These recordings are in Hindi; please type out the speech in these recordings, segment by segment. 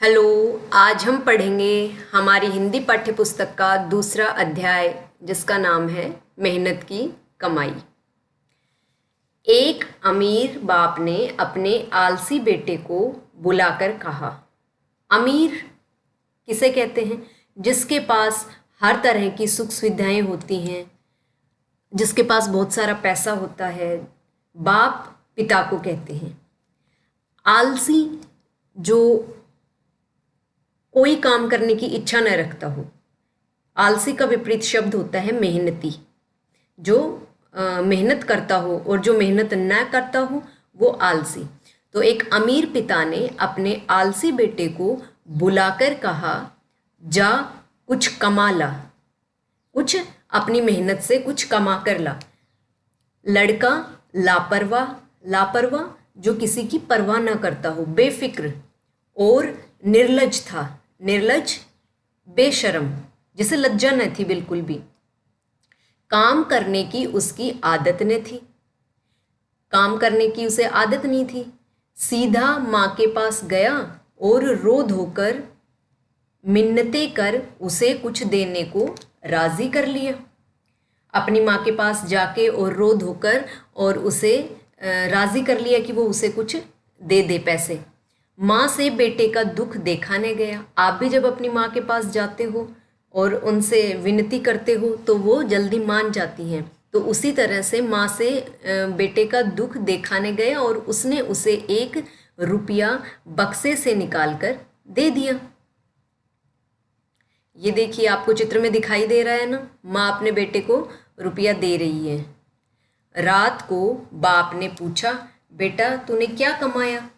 हेलो। आज हम पढ़ेंगे हमारी हिंदी पाठ्य पुस्तक का दूसरा अध्याय जिसका नाम है मेहनत की कमाई। एक अमीर बाप ने अपने आलसी बेटे को बुलाकर कहा। अमीर किसे कहते हैं? जिसके पास हर तरह की सुख सुविधाएं होती हैं, जिसके पास बहुत सारा पैसा होता है, बाप पिता को कहते हैं। आलसी जो कोई काम करने की इच्छा न रखता हो। आलसी का विपरीत शब्द होता है मेहनती। जो मेहनत करता हो और जो मेहनत न करता हो वो आलसी। तो एक अमीर पिता ने अपने आलसी बेटे को बुलाकर कहा, जा कुछ कमा ला, कुछ अपनी मेहनत से कुछ कमा कर ला। लड़का लापरवाह जो किसी की परवाह न करता हो, बेफिक्र और निर्लज था। निर्लज बेशर्म, जिसे लज्जा न थी बिल्कुल भी। काम करने की उसकी आदत न थी, काम करने की उसे आदत नहीं थी। सीधा माँ के पास गया और रो धोकर मिन्नतें कर उसे कुछ देने को राजी कर लिया। अपनी माँ के पास जाके और रो धोकर और उसे राजी कर लिया कि वो उसे कुछ दे दे पैसे। माँ से बेटे का दुख देखा न गया। आप भी जब अपनी माँ के पास जाते हो और उनसे विनती करते हो तो वो जल्दी मान जाती हैं। तो उसी तरह से माँ से बेटे का दुख देखा न गया और उसने उसे 1 रुपया बक्से से निकाल कर दे दिया। ये देखिए, आपको चित्र में दिखाई दे रहा है ना, माँ अपने बेटे को रुपया दे रही है। रात को बाप ने पूछा, बेटा तूने क्या कमाया?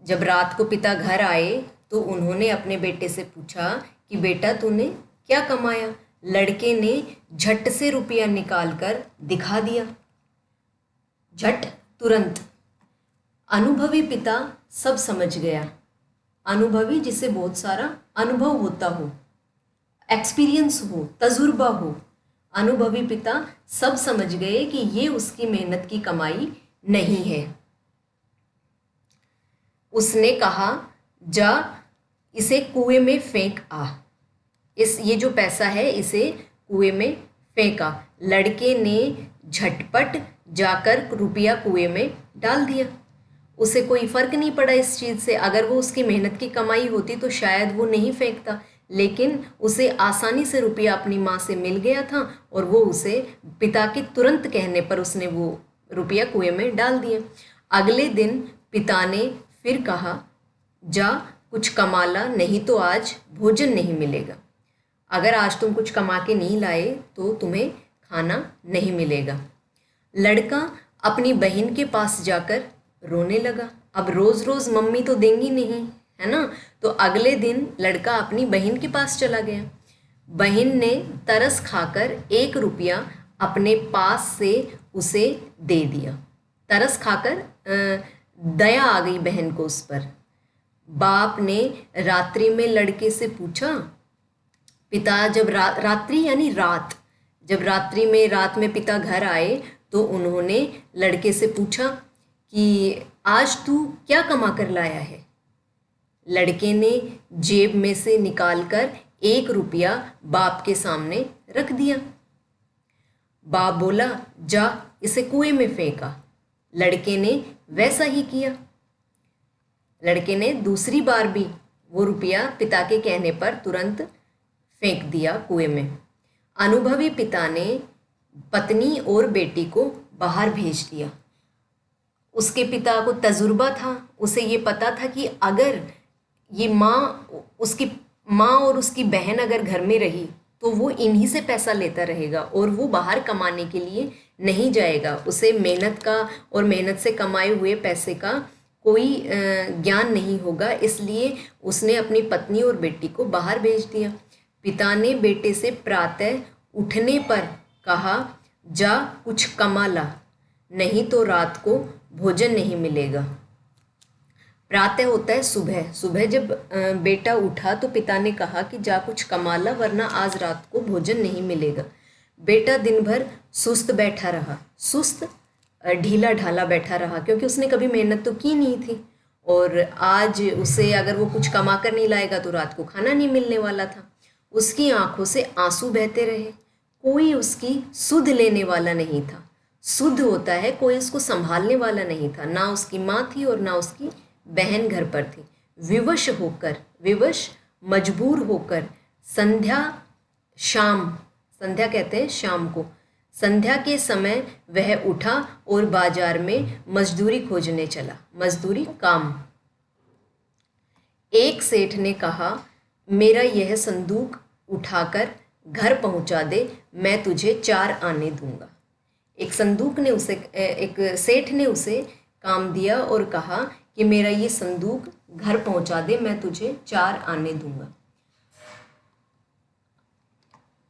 जब रात को पिता घर आए तो उन्होंने अपने बेटे से पूछा कि बेटा तूने क्या कमाया? लड़के ने झट से रुपया निकाल कर दिखा दिया। झट, तुरंत। अनुभवी पिता सब समझ गया। अनुभवी जिसे बहुत सारा अनुभव होता हो, एक्सपीरियंस हो, तजुर्बा हो। अनुभवी पिता सब समझ गए कि ये उसकी मेहनत की कमाई नहीं है। उसने कहा, जा इसे कुएं में फेंक आ। ये जो पैसा है इसे कुएं में फेंका। लड़के ने झटपट जाकर रुपया कुएं में डाल दिया। उसे कोई फर्क नहीं पड़ा इस चीज़ से। अगर वो उसकी मेहनत की कमाई होती तो शायद वो नहीं फेंकता, लेकिन उसे आसानी से रुपया अपनी माँ से मिल गया था और वो उसे पिता के तुरंत कहने पर उसने वो रुपया कुएं में डाल दिया। अगले दिन पिता ने फिर कहा, जा कुछ कमा ला, नहीं तो आज भोजन नहीं मिलेगा। अगर आज तुम कुछ कमा के नहीं लाए तो तुम्हें खाना नहीं मिलेगा। लड़का अपनी बहन के पास जाकर रोने लगा। अब रोज़ रोज़ मम्मी तो देंगी नहीं, है ना। तो अगले दिन लड़का अपनी बहन के पास चला गया। बहन ने तरस खाकर 1 रुपया अपने पास से उसे दे दिया। तरस खाकर दया आ गई बहन को उस पर। बाप ने रात्रि में लड़के से पूछा, पिता जब रात्रि यानी रात, जब रात में पिता घर आए तो उन्होंने लड़के से पूछा कि आज तू क्या कमा कर लाया है? लड़के ने जेब में से निकालकर 1 रुपया बाप के सामने रख दिया। बाप बोला, जा इसे कुएं में फेंका। लड़के ने वैसा ही किया। लड़के ने दूसरी बार भी वो रुपया पिता के कहने पर तुरंत फेंक दिया कुएं में। अनुभवी पिता ने पत्नी और बेटी को बाहर भेज दिया। उसके पिता को तजुर्बा था, उसे ये पता था कि अगर ये उसकी माँ और उसकी बहन अगर घर में रही तो वो इन्हीं से पैसा लेता रहेगा और वो बाहर कमाने के लिए नहीं जाएगा। उसे मेहनत का और मेहनत से कमाए हुए पैसे का कोई ज्ञान नहीं होगा, इसलिए उसने अपनी पत्नी और बेटी को बाहर भेज दिया। पिता ने बेटे से प्रातः उठने पर कहा, जा कुछ कमा ला, नहीं तो रात को भोजन नहीं मिलेगा। प्रातः होता है सुबह। सुबह जब बेटा उठा तो पिता ने कहा कि जा कुछ कमा ला, वरना आज रात को भोजन नहीं मिलेगा। बेटा दिन भर सुस्त बैठा रहा, सुस्त ढीला ढाला बैठा रहा, क्योंकि उसने कभी मेहनत तो की नहीं थी और आज उसे अगर वो कुछ कमा कर नहीं लाएगा तो रात को खाना नहीं मिलने वाला था। उसकी आंखों से आंसू बहते रहे, कोई उसकी सुध लेने वाला नहीं था। सुध होता है कोई उसको संभालने वाला नहीं था, ना उसकी माँ थी और ना उसकी बहन घर पर थी। विवश मजबूर होकर संध्या कहते हैं शाम को, संध्या के समय वह उठा और बाजार में मजदूरी खोजने चला। मजदूरी काम। एक सेठ ने कहा, मेरा यह संदूक उठाकर घर पहुंचा दे, मैं तुझे 4 आने दूंगा। एक सेठ ने उसे काम दिया और कहा कि मेरा ये संदूक घर पहुंचा दे, मैं तुझे 4 आने दूंगा।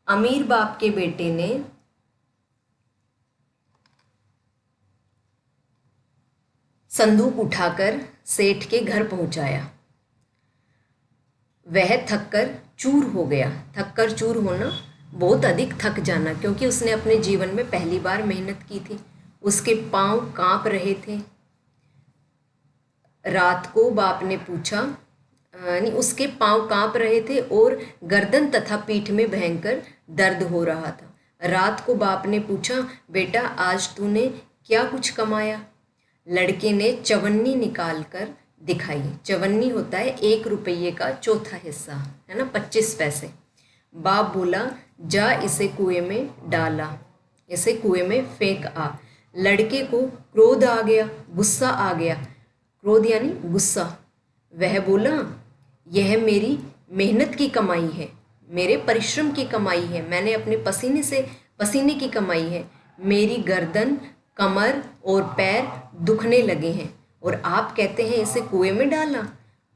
अमीर बाप के बेटे ने संदूक उठाकर सेठ के घर पहुंचाया। वह थककर चूर होना, बहुत अधिक थक जाना, क्योंकि उसने अपने जीवन में पहली बार मेहनत की थी। उसके पांव कांप रहे थे। रात को बाप ने पूछा, उसके पांव कांप रहे थे और गर्दन तथा पीठ में भयंकर दर्द हो रहा था। रात को बाप ने पूछा, बेटा आज तूने क्या कुछ कमाया? लड़के ने चवन्नी निकाल कर दिखाई। चवन्नी होता है 1 रुपये का चौथा हिस्सा, है ना, 25 पैसे। बाप बोला, जा इसे कुएं में डाला, इसे कुएं में फेंक आ। लड़के को क्रोध आ गया, गुस्सा आ गया। क्रोध यानी गुस्सा। वह बोला, यह मेरी मेहनत की कमाई है, मेरे परिश्रम की कमाई है, मैंने अपने पसीने की कमाई है। मेरी गर्दन, कमर और पैर दुखने लगे हैं और आप कहते हैं इसे कुएं में डाला।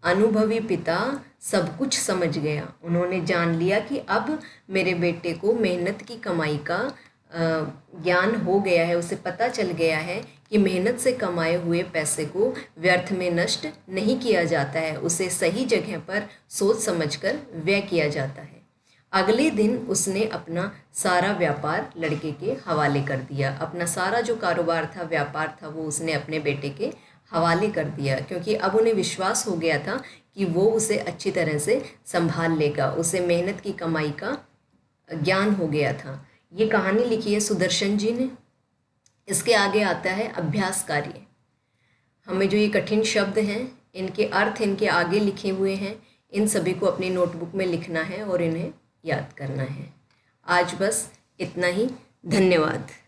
अनुभवी पिता सब कुछ समझ गया। उन्होंने जान लिया कि अब मेरे बेटे को मेहनत की कमाई का ज्ञान हो गया है। उसे पता चल गया है कि मेहनत से कमाए हुए पैसे को व्यर्थ में नष्ट नहीं किया जाता है, उसे सही जगह पर सोच समझकर व्यय किया जाता है। अगले दिन उसने अपना सारा व्यापार लड़के के हवाले कर दिया। अपना सारा जो कारोबार था, व्यापार था, वो उसने अपने बेटे के हवाले कर दिया, क्योंकि अब उन्हें विश्वास हो गया था कि वो उसे अच्छी तरह से संभाल लेगा। उसे मेहनत की कमाई का ज्ञान हो गया था। ये कहानी लिखी है सुदर्शन जी ने। इसके आगे आता है अभ्यास कार्य। हमें जो ये कठिन शब्द हैं, इनके अर्थ इनके आगे लिखे हुए हैं, इन सभी को अपनी नोटबुक में लिखना है और इन्हें याद करना है। आज बस इतना ही। धन्यवाद।